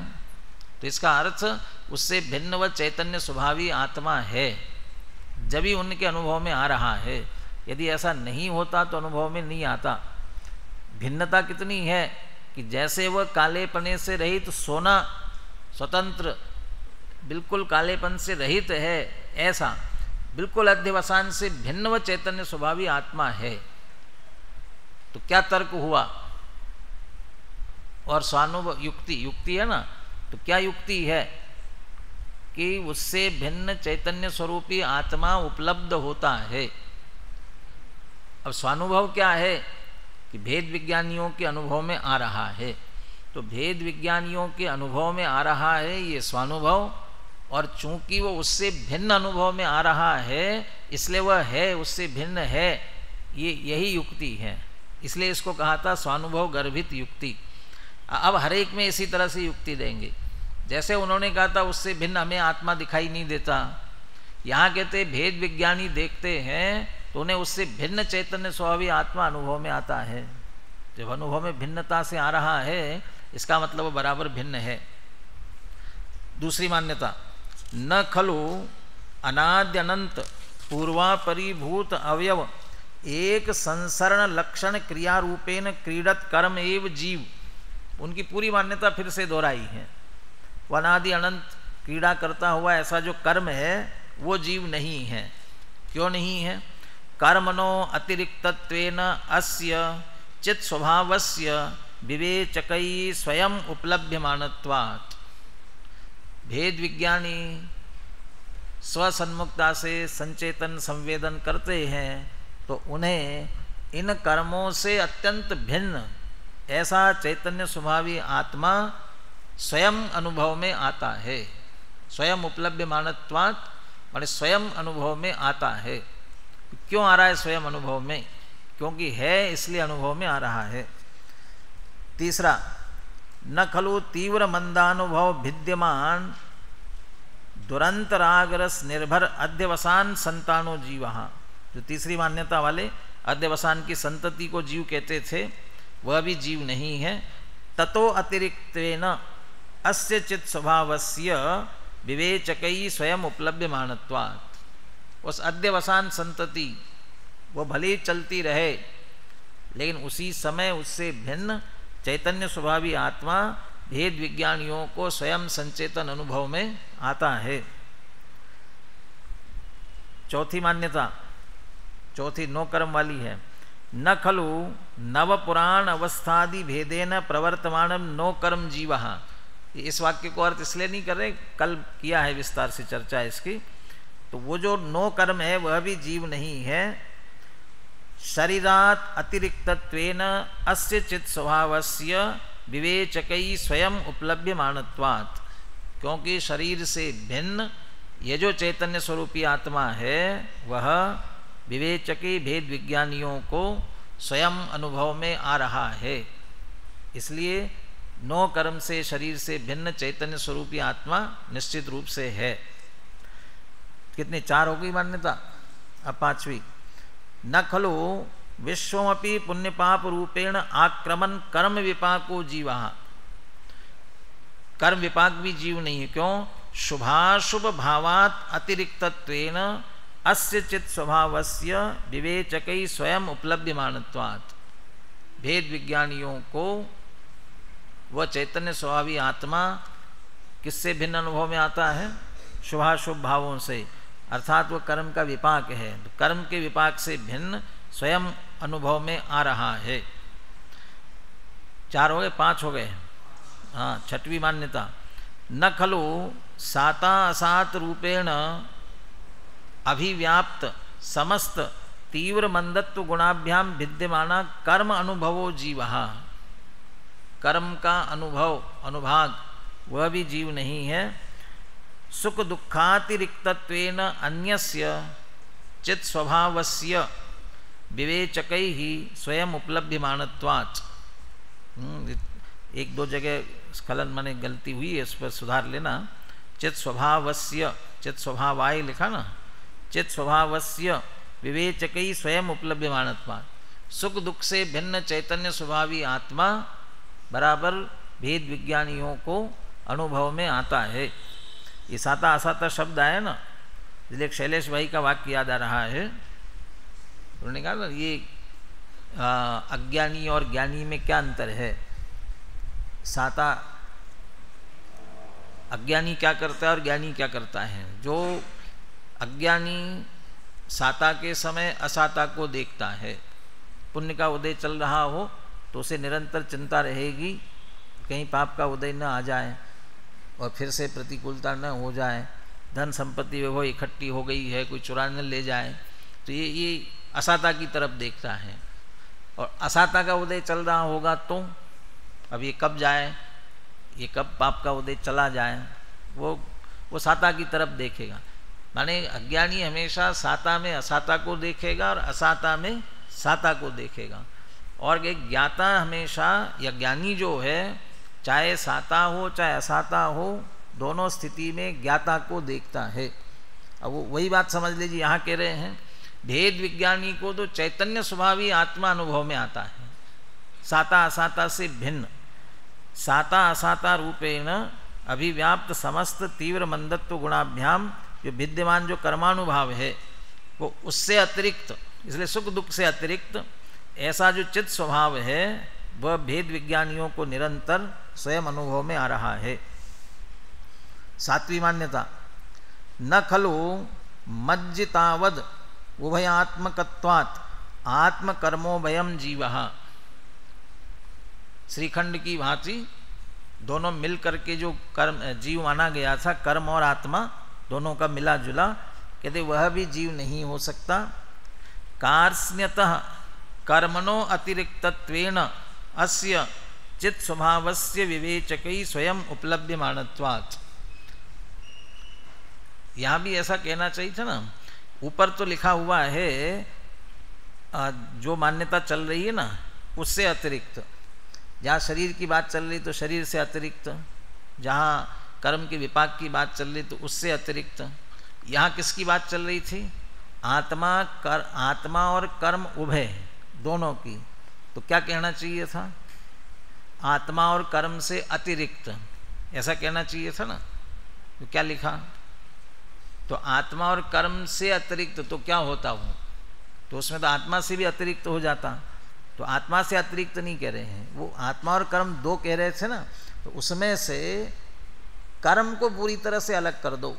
तो इसका अर्थ उससे भिन्न व चैतन्य स्वभावी आत्मा है, जब ही उनके अनुभव में आ रहा है। यदि ऐसा नहीं होता तो अनुभव में नहीं आता। भिन्नता कितनी है कि जैसे वह कालेपने से रहित सोना स्वतंत्र बिल्कुल कालेपन से रहित है, ऐसा बिल्कुल अध्यवसान से भिन्न व चैतन्य स्वभावी आत्मा है। तो क्या तर्क हुआ? और स्वानुभव युक्ति है ना, तो क्या युक्ति है कि उससे भिन्न चैतन्य स्वरूपी आत्मा उपलब्ध होता है। अब स्वानुभव क्या है कि भेद विज्ञानियों के अनुभव में आ रहा है। तो भेद विज्ञानियों के अनुभव में आ रहा है ये स्वानुभव, और चूंकि वो उससे भिन्न अनुभव में आ रहा है इसलिए वह है उससे भिन्न है, यही युक्ति है। इसलिए इसको कहा था स्वानुभव गर्भित युक्ति। अब हर एक में इसी तरह से युक्ति देंगे। जैसे उन्होंने कहा था उससे भिन्न हमें आत्मा दिखाई नहीं देता, यहाँ कहते भेद विज्ञानी देखते हैं तो उन्हें उससे भिन्न चैतन्य स्वभावी आत्मा अनुभव में आता है। जब अनुभव में भिन्नता से आ रहा है इसका मतलब वो बराबर भिन्न है। दूसरी मान्यता, न खलु अनाद्यनंत पूर्वापरिभूत अवयव एक संसरण लक्षण क्रिया रूपेण क्रीडत कर्म एव जीव। उनकी पूरी मान्यता फिर से दोहराई है। अनादि अनंत क्रीड़ा करता हुआ ऐसा जो कर्म है वो जीव नहीं है। क्यों नहीं है? कर्मणो अतिरिक्तत्वेन अस्य चित् स्वभावस्य विवेचकै स्वयं उपलभ्यमानत्वात्। भेद विज्ञानी स्वसन्मुखता से संचेतन संवेदन करते हैं तो उन्हें इन कर्मों से अत्यंत भिन्न ऐसा चैतन्य स्वभावी आत्मा स्वयं अनुभव में आता है। स्वयं उपलभ्यमानत्वात् माने स्वयं अनुभव में आता है। क्यों आ रहा है स्वयं अनुभव में? क्योंकि है इसलिए अनुभव में आ रहा है। तीसरा, न खलु तीव्र मंदानुभव भिद्यमान दुरंत रागरस निर्भर अध्यवसान संतानो जीवहा। जो तीसरी मान्यता वाले अध्यवसान की संतति को जीव कहते थे, वह भी जीव नहीं है। ततो अतिरिक्तेन अस्य चित् स्वभावस्य विवेचकई स्वयं उपलभ्यमानत्वात्। उस अध्यवसान संतति वो भले ही चलती रहे, लेकिन उसी समय उससे भिन्न चैतन्य स्वभावी आत्मा भेद विज्ञानियों को स्वयं संचेतन अनुभव में आता है। चौथी मान्यता, चौथी नो कर्म वाली है। न खलु नव पुराण अवस्थादि भेदेन प्रवर्तमानम नो कर्म जीवः। इस वाक्य को अर्थ इसलिए नहीं कर रहे, कल किया है विस्तार से चर्चा इसकी। तो वो जो नो कर्म है वह भी जीव नहीं है। शरीरात अतिरिक्तत्वेन अस्य चित् स्वभावस्य विवेचकई स्वयं उपलभ्यमानत्वात्। क्योंकि शरीर से भिन्न ये जो चैतन्य स्वरूपी आत्मा है वह विवेचकी भेद विज्ञानियों को स्वयं अनुभव में आ रहा है। इसलिए नो कर्म से शरीर से भिन्न चैतन्य स्वरूपी आत्मा निश्चित रूप से है। कितनी? 4 हो गई मान्यता। अब 5वीं, न खलु विश्वमपि पुण्य पाप रूपेण आक्रमण कर्म विपाको जीवा। कर्म विपाक भी जीव नहीं है। क्यों? शुभाशुभ भावात अतिरिक्तत्वेन अस्य चित् स्वभावस्य विवेचकई स्वयं उपलभ्यमानत्वात्। भेद विज्ञानियों को वह चैतन्य स्वभावी आत्मा किससे भिन्न अनुभव में आता है? शुभाशुभ भावों से, अर्थात वह कर्म का विपाक है। तो कर्म के विपाक से भिन्न स्वयं अनुभव में आ रहा है। 4 हो गए, 5 हो गए। हाँ, 6वीं मान्यता, न खलु साता असात रूपेण अभिव्याप्त समस्त तीव्र मंदत्व गुणाभ्याम विद्यमाना कर्म अनुभवो जीवः। कर्म का अनुभव, अनुभाग, वह भी जीव नहीं है। सुख दुखातिरिक्तत्वेन अन्यस्य चित् स्वभावस्य विवेचकैः स्वयं उपलभ्यमानत्वात्। 1-2 जगह स्खलन माने गलती हुई है, इस पर सुधार लेना। चित् स्वभावस्य, चित् स्वभावाय लिखा ना, चित् स्वभावस्य विवेचकैः स्वयं उपलभ्यमानत्वात्। सुख दुख से भिन्न चैतन्य स्वभावी आत्मा बराबर भेद विज्ञानियों को अनुभव में आता है। ये साता असाता शब्द आया ना, इसलिए शैलेश भाई का वाक्य याद आ रहा है। उन्होंने कहा ना, ये अज्ञानी और ज्ञानी में क्या अंतर है? साता अज्ञानी क्या करता है और ज्ञानी क्या करता है? जो अज्ञानी साता के समय असाता को देखता है। पुण्य का उदय चल रहा हो तो उसे निरंतर चिंता रहेगी कहीं पाप का उदय न आ जाए और फिर से प्रतिकूलता न हो जाए। धन संपत्ति वैभव इकट्ठी हो गई है, कोई चुरा न ले जाए, तो ये असाता की तरफ देखता है। और असाता का उदय चल रहा होगा तो अब ये कब जाए, ये कब पाप का उदय चला जाए, वो साता की तरफ देखेगा। माने अज्ञानी हमेशा साता में असाता को देखेगा और असाता में साता को देखेगा। और एक ज्ञाता हमेशा, या ज्ञानी जो है, चाहे साता हो चाहे असाता हो, दोनों स्थिति में ज्ञाता को देखता है। अब वो वही बात समझ लीजिए, यहाँ कह रहे हैं भेद विज्ञानी को तो चैतन्य स्वभावी आत्मा अनुभव में आता है, साता असाता से भिन्न। साता असाता रूपेण अभिव्याप्त समस्त तीव्र मंदत्व गुणाभ्याम, जो विद्यमान जो कर्मानुभाव है वो उससे अतिरिक्त, इसलिए सुख दुख से अतिरिक्त ऐसा जो चित्त स्वभाव है वह भेद विज्ञानियों को निरंतर स्वयं अनुभव में आ रहा है। 7वीं मान्यता, न खलु मज्जितावद उभयात्मकत्वात् आत्मकर्मोभयम जीवः। श्रीखंड की भांति दोनों मिल करके जो कर्म जीव माना गया था, कर्म और आत्मा दोनों का मिला जुला, कहते वह भी जीव नहीं हो सकता। कार्ष्ण्यतः कर्मणो अतिरिक्तत्वेन अस्य चित् स्वभावस्य विवेचकै स्वयं उपलभ्यमानत्वात्। यहाँ भी ऐसा कहना चाहिए था ना, ऊपर तो लिखा हुआ है जो मान्यता चल रही है ना उससे अतिरिक्त, जहाँ शरीर की बात चल रही तो शरीर से अतिरिक्त, जहाँ कर्म के विपाक की बात चल रही तो उससे अतिरिक्त। यहाँ किसकी बात चल रही थी? आत्मा और कर्म उभय दोनों की। तो क्या कहना चाहिए था? आत्मा और कर्म से अतिरिक्त, ऐसा कहना चाहिए था ना। तो क्या लिखा? तो आत्मा और कर्म से अतिरिक्त तो क्या होता वो? तो उसमें तो आत्मा से भी अतिरिक्त हो जाता। तो आत्मा से अतिरिक्त नहीं कह रहे हैं, वो आत्मा और कर्म दो कह रहे थे ना, तो उसमें से कर्म को पूरी तरह से अलग कर दो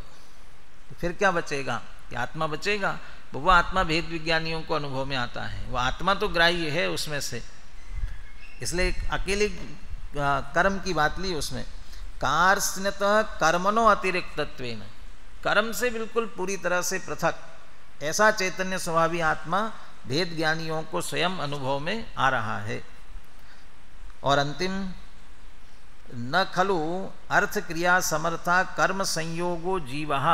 तो फिर क्या बचेगा? कि आत्मा बचेगा। वो आत्मा भेद विज्ञानियों को अनुभव में आता है, वो आत्मा तो ग्राह्य है उसमें से, इसलिए अकेले कर्म की बात ली उसमें। कार्ष्ण्यतः कर्मणो अतिरिक्तत्वेन, कर्म से बिल्कुल पूरी तरह से पृथक ऐसा चैतन्य स्वभावी आत्मा भेद ज्ञानियों को स्वयं अनुभव में आ रहा है। और अंतिम, न खलु अर्थ क्रिया समर्था कर्म संयोगो जीवः,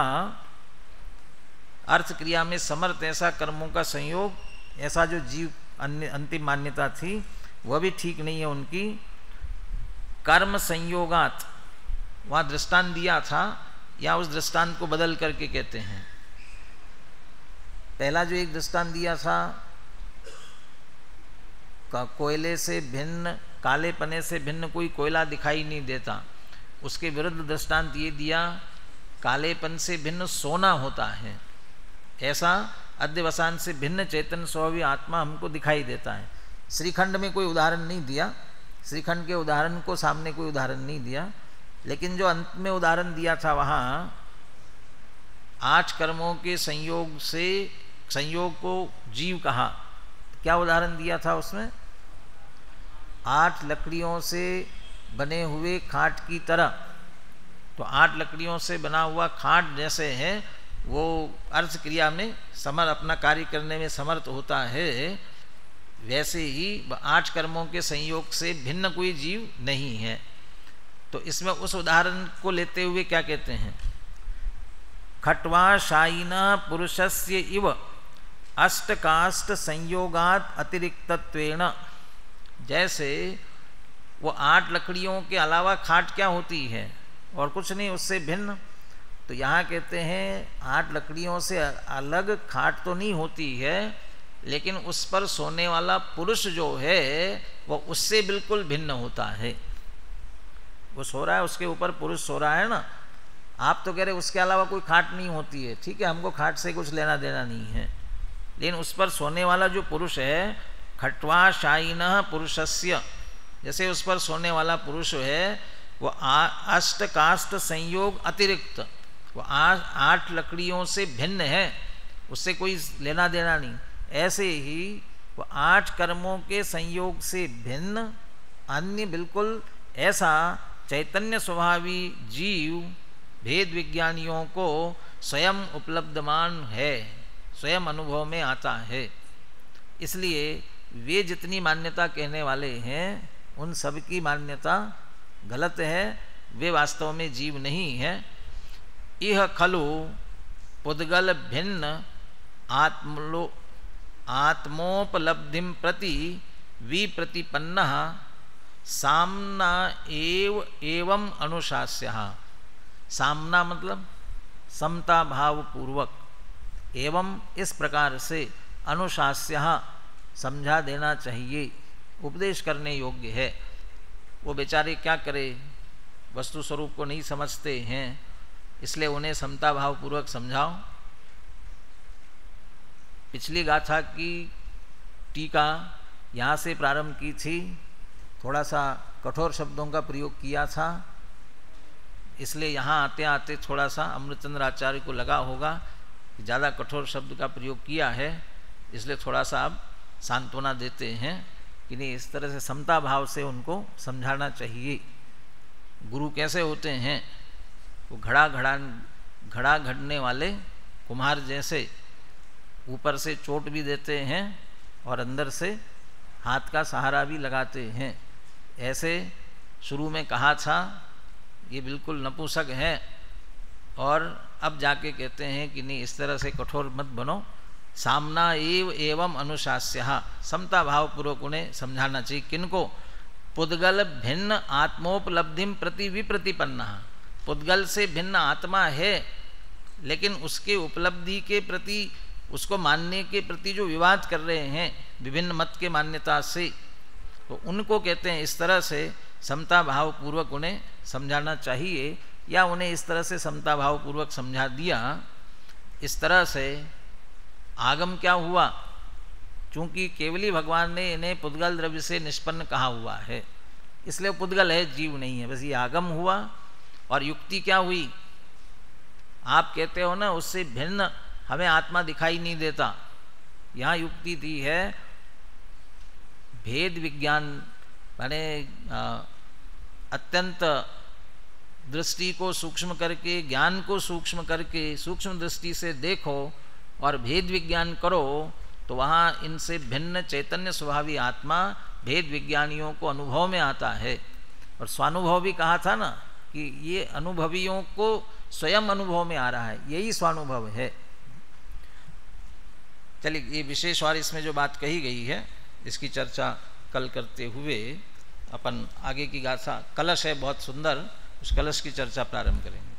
अर्थ क्रिया में समर्थ ऐसा कर्मों का संयोग, ऐसा जो जीव अंतिम मान्यता थी वह भी ठीक नहीं है उनकी। कर्म संयोगात, वहाँ दृष्टांत दिया था, या उस दृष्टांत को बदल करके कहते हैं। पहला जो एक दृष्टांत दिया था, कोयले से भिन्न, काले पने से भिन्न कोई कोयला दिखाई नहीं देता, उसके विरुद्ध दृष्टांत ये दिया कालेपन से भिन्न सोना होता है, ऐसा अध्यवसान से भिन्न चैतन्य स्वभावी आत्मा हमको दिखाई देता है। श्रीखंड में कोई उदाहरण नहीं दिया, श्रीखंड के उदाहरण को सामने कोई उदाहरण नहीं दिया, लेकिन जो अंत में उदाहरण दिया था वहाँ 8 कर्मों के संयोग से, संयोग को जीव कहा। क्या उदाहरण दिया था उसमें? 8 लकड़ियों से बने हुए खाट की तरह। तो 8 लकड़ियों से बना हुआ खाट जैसे है वो अर्थ क्रिया में अपना कार्य करने में समर्थ होता है, वैसे ही 8 कर्मों के संयोग से भिन्न कोई जीव नहीं है। तो इसमें उस उदाहरण को लेते हुए क्या कहते हैं? खट्वा शायिना पुरुषस्य इव अष्टकाष्ट संयोगात अतिरिक्तत्वेन, जैसे वो 8 लकड़ियों के अलावा खाट क्या होती है? और कुछ नहीं, उससे भिन्न। तो यहाँ कहते हैं 8 लकड़ियों से अलग खाट तो नहीं होती है, लेकिन उस पर सोने वाला पुरुष जो है वो उससे बिल्कुल भिन्न होता है। वो सो रहा है, उसके ऊपर पुरुष सो रहा है ना, आप तो कह रहे उसके अलावा कोई खाट नहीं होती है। ठीक है, हमको खाट से कुछ लेना देना नहीं है, लेकिन उस पर सोने वाला जो पुरुष है, खट्वा शायिनः पुरुषस्य, जैसे उस पर सोने वाला पुरुष है वो अष्टकाष्ट संयोग अतिरिक्त, वो 8 लकड़ियों से भिन्न है, उससे कोई लेना देना नहीं। ऐसे ही वो 8 कर्मों के संयोग से भिन्न अन्य बिल्कुल ऐसा चैतन्य स्वभावी जीव भेद विज्ञानियों को स्वयं उपलब्धमान है, स्वयं अनुभव में आता है। इसलिए वे जितनी मान्यता कहने वाले हैं उन सब की मान्यता गलत है, वे वास्तव में जीव नहीं है। इह खलु पुद्गल भिन्न आत्मोपलब्धिं प्रति विप्रतिपन्नः सामना एवं अनुशास्यः। सामना मतलब समता भाव पूर्वक, एवं इस प्रकार से अनुशास्यः समझा देना चाहिए, उपदेश करने योग्य है। वो बेचारे क्या करे, वस्तु स्वरूप को नहीं समझते हैं, इसलिए उन्हें समता भाव पूर्वक समझाओ। पिछली गाथा की टीका यहाँ से प्रारंभ की थी, थोड़ा सा कठोर शब्दों का प्रयोग किया था, इसलिए यहाँ आते आते थोड़ा सा अमृतचंद्र आचार्य को लगा होगा कि ज़्यादा कठोर शब्द का प्रयोग किया है, इसलिए थोड़ा सा अब सांत्वना देते हैं कि नहीं, इस तरह से समता भाव से उनको समझाना चाहिए। गुरु कैसे होते हैं? वो घड़ा घड़ने वाले कुम्हार जैसे ऊपर से चोट भी देते हैं और अंदर से हाथ का सहारा भी लगाते हैं। ऐसे शुरू में कहा था ये बिल्कुल नपुंसक है, और अब जाके कहते हैं कि नहीं, इस तरह से कठोर मत बनो। सामना एवं अनुशास्यः, समता भाव पूर्वक उन्हें समझाना चाहिए। किनको? पुद्गल भिन्न आत्मोपलब्धिम प्रति विप्रतिपन्ना। पुद्गल से भिन्न आत्मा है, लेकिन उसके उपलब्धि के प्रति, उसको मानने के प्रति जो विवाद कर रहे हैं विभिन्न मत के मान्यता से, तो उनको कहते हैं इस तरह से समता भाव पूर्वक उन्हें समझाना चाहिए, या उन्हें इस तरह से समता भाव पूर्वक समझा दिया। इस तरह से आगम क्या हुआ? चूंकि केवली भगवान ने इन्हें पुद्गल द्रव्य से निष्पन्न कहा हुआ है, इसलिए पुद्गल है, जीव नहीं है, बस ये आगम हुआ। और युक्ति क्या हुई? आप कहते हो ना उससे भिन्न हमें आत्मा दिखाई नहीं देता, यहाँ युक्ति दी है भेद विज्ञान, माने अत्यंत दृष्टि को सूक्ष्म करके, ज्ञान को सूक्ष्म करके, सूक्ष्म दृष्टि से देखो और भेद विज्ञान करो, तो वहाँ इनसे भिन्न चैतन्य स्वभावी आत्मा भेद विज्ञानियों को अनुभव में आता है। और स्वानुभव भी कहा था ना कि ये अनुभवियों को स्वयं अनुभव में आ रहा है, यही स्वानुभव है। चलिए, ये विशेष और इसमें जो बात कही गई है इसकी चर्चा कल करते हुए अपन आगे की गाथा, कलश है बहुत सुंदर, उस कलश की चर्चा प्रारंभ करेंगे।